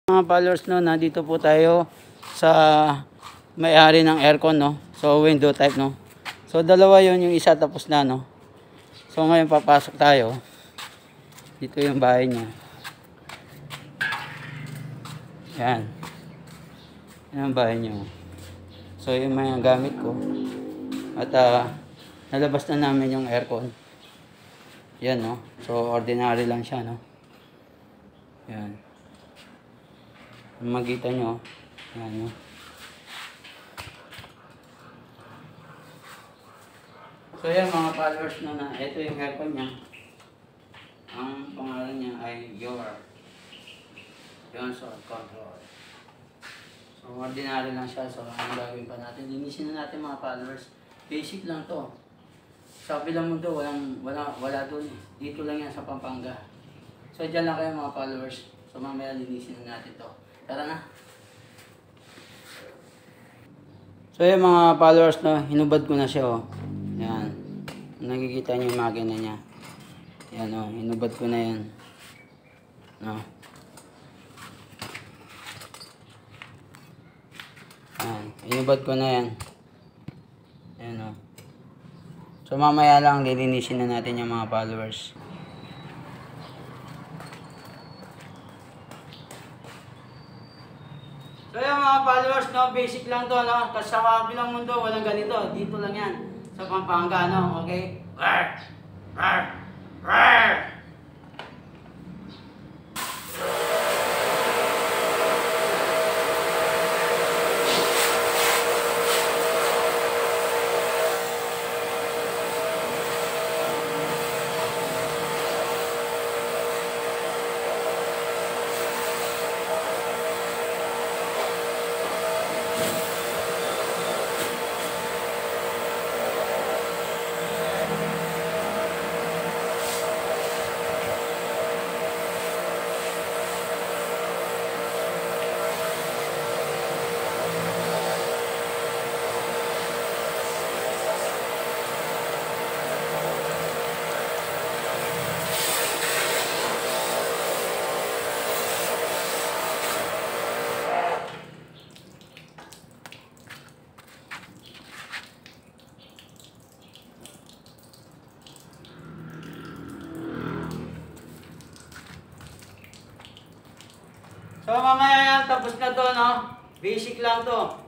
Mga followers, no, nandito po tayo sa may-ari ng aircon, no. So window type, no. So dalawa 'yon, yung isa tapos na, no. So ngayon papasok tayo. Dito yung bahay niya. Yan. Yan ang bahay niya. So yung mga gamit ko. At nalabas na namin yung aircon. Yan, no. So ordinary lang siya, no. Yan. Makita nyo. Yan, no. So yan mga followers, no, na ito yung aircon niya. Ang pangalan niya ay Johnson Control. So ordinary lang siya. So ang gagawin pa natin, linisin na natin mga followers. Basic lang to. Sa bilang mundo wala doon. Dito lang yan sa Pampanga. So dyan lang kayo mga followers. So mamaya linisin na natin to. Tara na. So yan mga followers, no, hinubad ko na siya, oh. Yan. Nakikita niyo yung makina niya. Yan, oh, hinubad ko na yan. No. Yan, hinubad ko na yan. Yan, oh. So mamaya lang lilinisin na natin yung mga followers. So yung mga followers, no, basic lang to, no. Kasi sa kabilang mundo walang ganito. Dito lang yan sa Pampanga, no. Okay? Rar! Rar! Rar! So mamaya yan, tapos na to, no? Basic lang to.